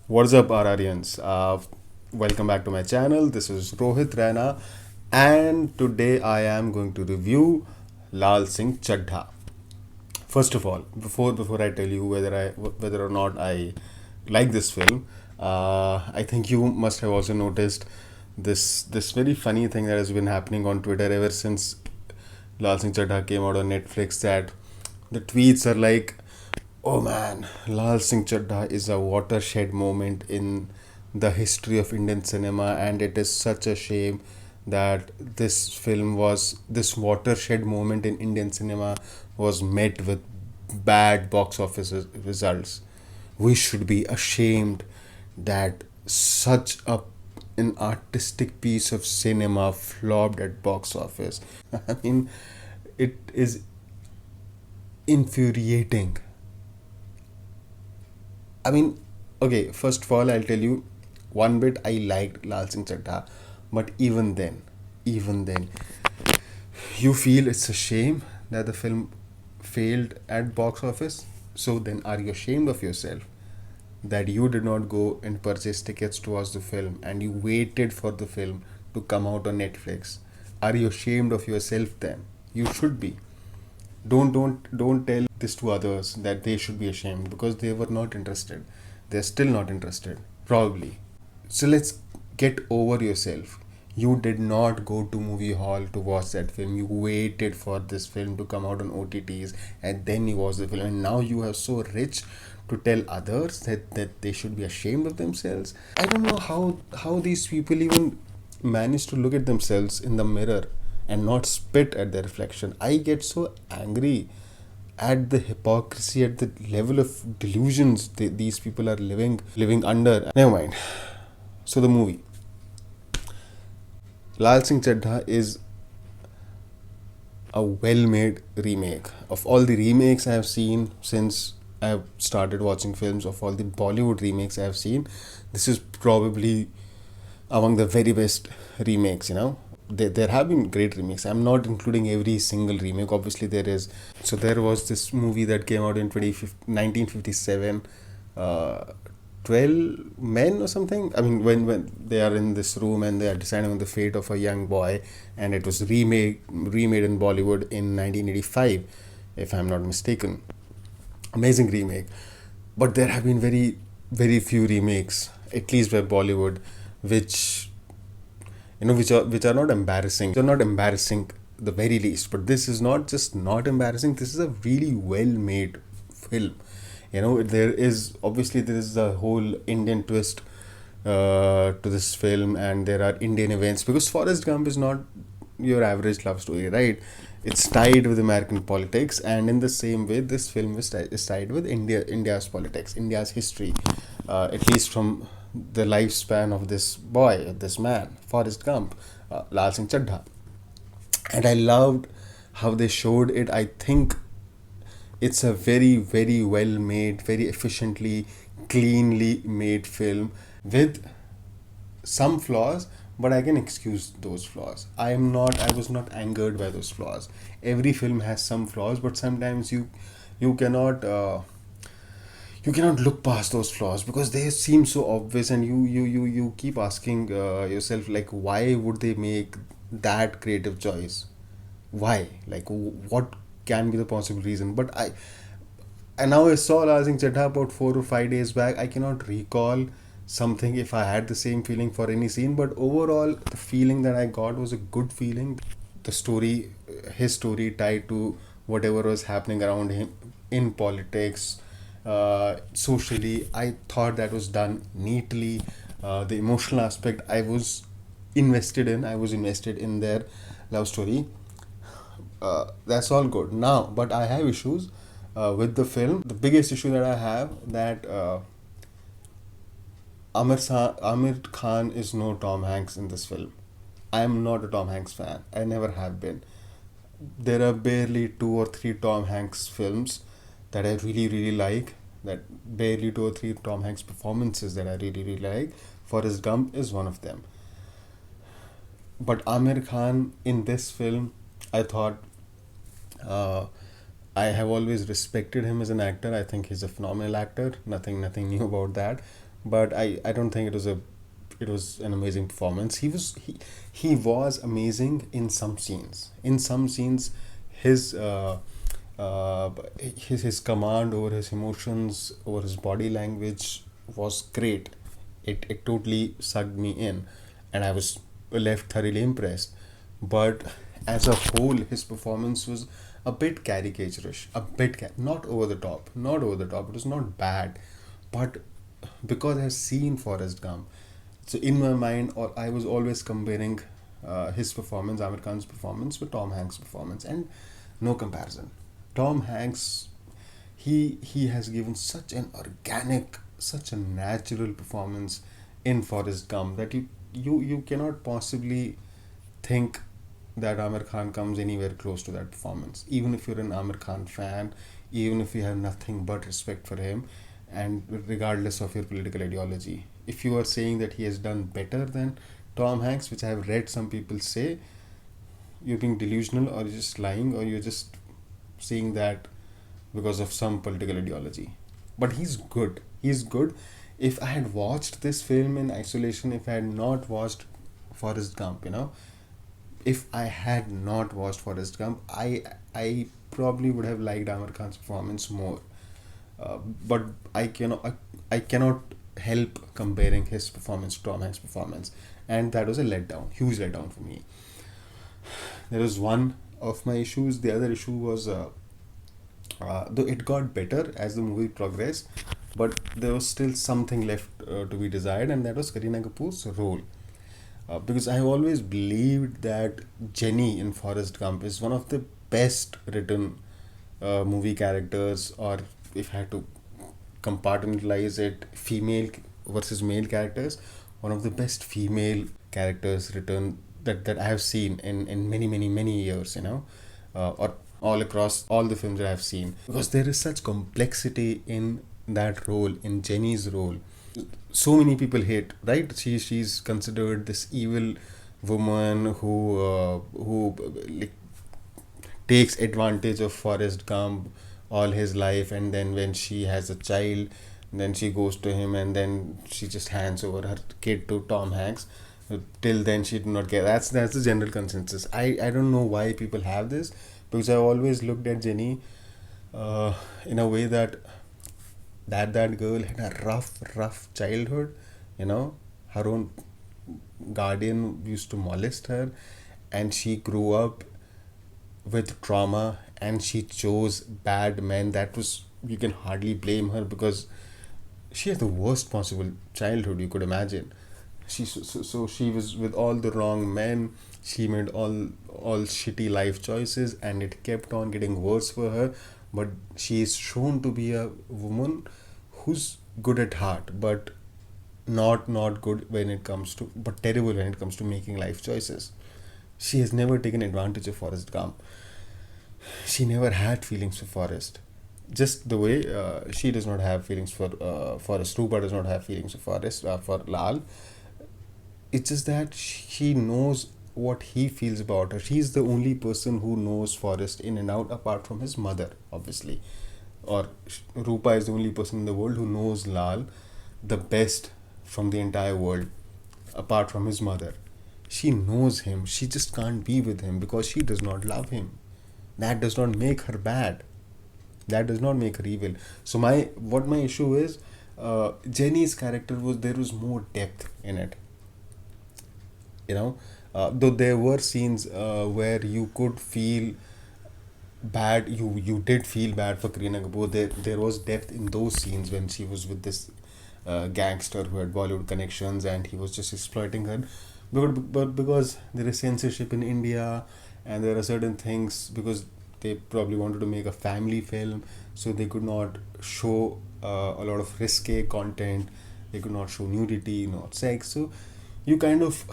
What's up, RRians? Welcome back to my channel. This is Rohit Raina, and today I am going to review Laal Singh Chaddha. First of all, before I tell you whether or not I like this film, I think you must have also noticed this very funny thing that has been happening on Twitter ever since Laal Singh Chaddha came out on Netflix. That the tweets are like, "Oh man, Laal Singh Chaddha is a watershed moment in the history of Indian cinema, and it is such a shame that this watershed moment in Indian cinema was met with bad box office results. We should be ashamed that such an artistic piece of cinema flopped at box office." I mean, it is infuriating. I mean, okay, first of all, I'll tell you one bit I liked Lal Singh Chaddha, but even then, you feel it's a shame that the film failed at box office. So then, are you ashamed of yourself that you did not go and purchase tickets to watch the film and you waited for the film to come out on Netflix? Are you ashamed of yourself then? You should be. Don't tell this to others that they should be ashamed because they were not interested. They're still not interested, probably. So let's get over yourself. You did not go to movie hall to watch that film. You waited for this film to come out on OTTs and then you watched the film. And now you are so rich to tell others that they should be ashamed of themselves. I don't know how these people even manage to look at themselves in the mirror and not spit at their reflection. I get so angry at the hypocrisy, at the level of delusions these people are living under. Never mind. So the movie Lal Singh Chaddha is a well-made remake. Of all the remakes I have seen since I have started watching films, of all the Bollywood remakes I have seen, this is probably among the very best remakes. There have been great remakes. I'm not including every single remake. Obviously, there is. So there was this movie that came out in 1957, 12 men or something. I mean, when they are in this room and they are deciding on the fate of a young boy, and it was remade in Bollywood in 1985, if I'm not mistaken. Amazing remake. But there have been very few remakes, at least by Bollywood, which which are not embarrassing. They're not embarrassing the very least. But this is not just not embarrassing. This is a really well made film. There is a whole Indian twist to this film, and there are Indian events because Forrest Gump is not your average love story, right? It's tied with American politics, and in the same way, this film is tied with India's politics, India's history, at least from the lifespan of this boy, this man, Forrest Gump, Lal Singh Chaddha. And I loved how they showed it. I think it's a very well made, very efficiently, cleanly made film with some flaws, but I can excuse those flaws. I was not angered by those flaws. Every film has some flaws, but sometimes you cannot you cannot look past those flaws because they seem so obvious, and you keep asking yourself, like, why would they make that creative choice? Why? Like, what can be the possible reason? But and now I saw Laal Singh Chaddha about 4 or 5 days back. I cannot recall something if I had the same feeling for any scene, but overall, the feeling that I got was a good feeling. The story, his story, tied to whatever was happening around him in politics, socially, I thought that was done neatly. The emotional aspect, I was invested in their love story. That's all good now, but I have issues with the film. The biggest issue that I have, that Amir Khan is no Tom Hanks in this film. I am not a Tom Hanks fan. I never have been. There are barely 2 or 3 Tom Hanks films that I really like. That barely 2 or 3 Tom Hanks performances that I really like. Forrest Gump is one of them. But Amir Khan in this film, I thought, uh, I have always respected him as an actor. I think he's a phenomenal actor. Nothing new about that. but I don't think it was an amazing performance. He was amazing in some scenes. In some scenes, his uh, his command over his emotions, over his body language was great. It totally sucked me in, and I was left thoroughly impressed. But as a whole, his performance was a bit caricaturish, a bit not over the top, not over the top. It was not bad, but because I've seen Forrest Gump, so in my mind, or I was always comparing his performance, Amir Khan's performance, with Tom Hanks' performance, and no comparison. Tom Hanks, he has given such an organic, such a natural performance in Forrest Gump that you cannot possibly think that Amir Khan comes anywhere close to that performance. Even if you're an Amir Khan fan, even if you have nothing but respect for him, and regardless of your political ideology, if you are saying that he has done better than Tom Hanks, which I have read some people say, you're being delusional, or you're just lying, or you're just saying that because of some political ideology. But he's good. He's good. If I had watched this film in isolation, if I had not watched Forrest Gump, if I had not watched Forrest Gump, I probably would have liked Amir Khan's performance more. But I cannot help comparing his performance to Tom Hanks' performance, and that was a letdown, huge letdown for me. There was one of my issues. The other issue was, though it got better as the movie progressed, but there was still something left to be desired, and that was Kareena Kapoor's role. Because I have always believed that Jenny in Forrest Gump is one of the best written movie characters, or if I had to compartmentalize it, female versus male characters, one of the best female characters written that I have seen in many, many, many years, or all across all the films that I have seen. Because there is such complexity in that role, in Jenny's role. So many people hate, right? She's considered this evil woman who like takes advantage of Forrest Gump all his life, and then when she has a child, then she goes to him, and then she just hands over her kid to Tom Hanks. Till then, she did not care. That's the general consensus. I don't know why people have this, because I always looked at Jenny in a way that girl had a rough childhood. Her own guardian used to molest her, and she grew up with trauma, and she chose bad men. That was, you can hardly blame her, because she had the worst possible childhood you could imagine. So she was with all the wrong men. She made all shitty life choices, and it kept on getting worse for her. But she is shown to be a woman who's good at heart, but not good when it comes to, but terrible when it comes to making life choices. She has never taken advantage of Forrest Gump. She never had feelings for Forrest. Just the way she does not have feelings for Forrest. Rupa does not have feelings for Forrest, for Lal. It's just that she knows what he feels about her. She's the only person who knows Forrest in and out, apart from his mother, obviously. Or Rupa is the only person in the world who knows Lal the best from the entire world, apart from his mother. She knows him. She just can't be with him because she does not love him. That does not make her bad. That does not make her evil. So my issue is, Jenny's character was, there was more depth in it. Though there were scenes where you could feel bad, you did feel bad for Kareena Kapoor. There was depth in those scenes when she was with this gangster who had Bollywood connections, and he was just exploiting her. But because there is censorship in India, and there are certain things, because they probably wanted to make a family film, so they could not show a lot of risque content. They could not show nudity, not sex. So you kind of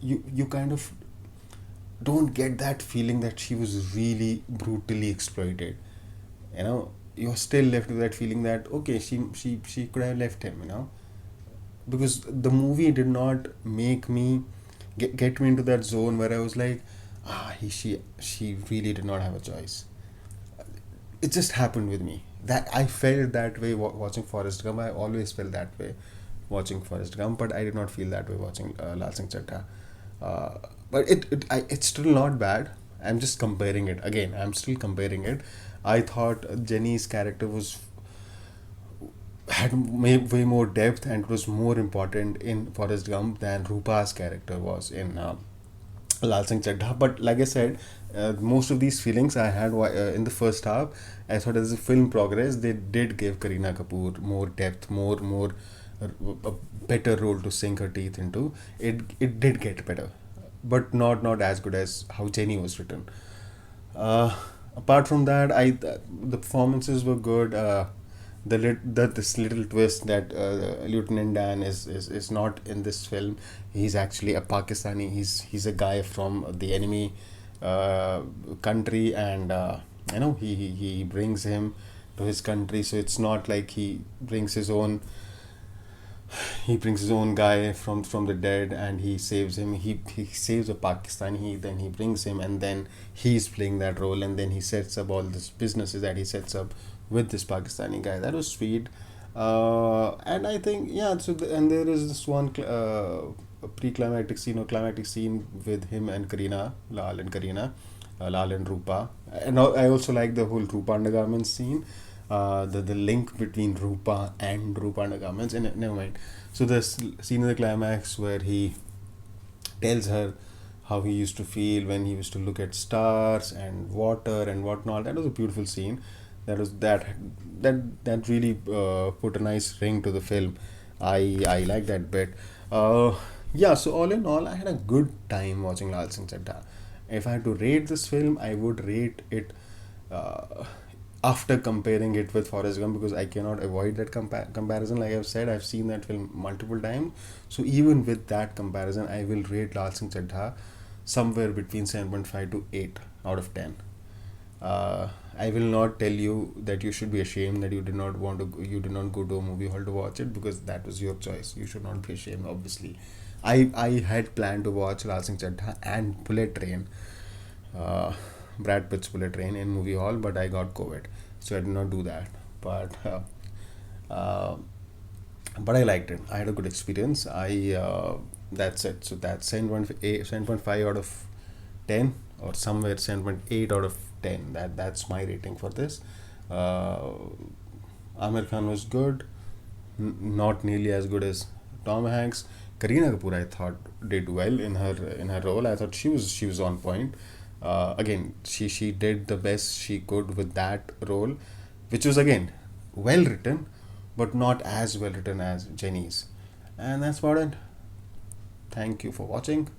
you kind of don't get that feeling that she was really brutally exploited. You're still left with that feeling that, okay, she could have left him. Because the movie did not make me get me into that zone where I was like, she really did not have a choice. It just happened with me that I felt that way watching Forrest Gump. I always felt that way. watching Forrest Gump, but I did not feel that way watching Laal Singh Chaddha. But it's still not bad. I'm just comparing it again. I'm still comparing it. I thought Jenny's character was had way more depth and was more important in Forrest Gump than Rupa's character was in Laal Singh Chaddha. But like I said, most of these feelings I had in the first half. I thought as the film progressed, they did give Kareena Kapoor more depth, more a better role to sink her teeth into. It did get better, but not as good as how Jenny was written. Uh, Apart from that, the performances were good. This little twist that Lieutenant Dan is not in this film. He's actually a Pakistani. He's a guy from the enemy uh, country, and he brings him to his country. So it's not like he brings his own guy from the dead and he saves him. He saves a Pakistani. He brings him, and then he's playing that role, and then he sets up all these businesses that he sets up with this Pakistani guy. That was sweet. And I think, yeah. And there is this one pre-climactic scene or climactic scene with him and Lal and Kareena, Lal and Rupa. And I also like the whole Rupa undergarments scene. The link between Rupa and Rupa undergarments. And never mind. So this scene in the climax where he tells her how he used to feel when he used to look at stars and water and whatnot. That was a beautiful scene. That really put a nice ring to the film. I like that bit. Yeah. So all in all, I had a good time watching Lal Singh Chaddha. If I had to rate this film, I would rate it uh, after comparing it with Forrest Gump, because I cannot avoid that comparison. Like I've said, I've seen that film multiple times. So even with that comparison, I will rate Lal Singh Chaddha somewhere between 7.5 to 8 out of 10. I will not tell you that you should be ashamed that you did not go to a movie hall to watch it, because that was your choice. You should not be ashamed, obviously. I had planned to watch Lal Singh Chaddha and Bullet Train, uh, Brad Pitt's Bullet Train, in movie hall, but I got COVID, so I did not do that. But uh, but I liked it. I had a good experience. I That's it. So that's 7.5 out of 10, or somewhere 7.8 out of 10. That's my rating for this. Uh, Amir Khan was good, not nearly as good as Tom Hanks. Kareena Kapoor, I thought, did well in her role. I thought she was on point. Again, she did the best she could with that role, which was again well written, but not as well written as Jenny's. And that's about it. Thank you for watching.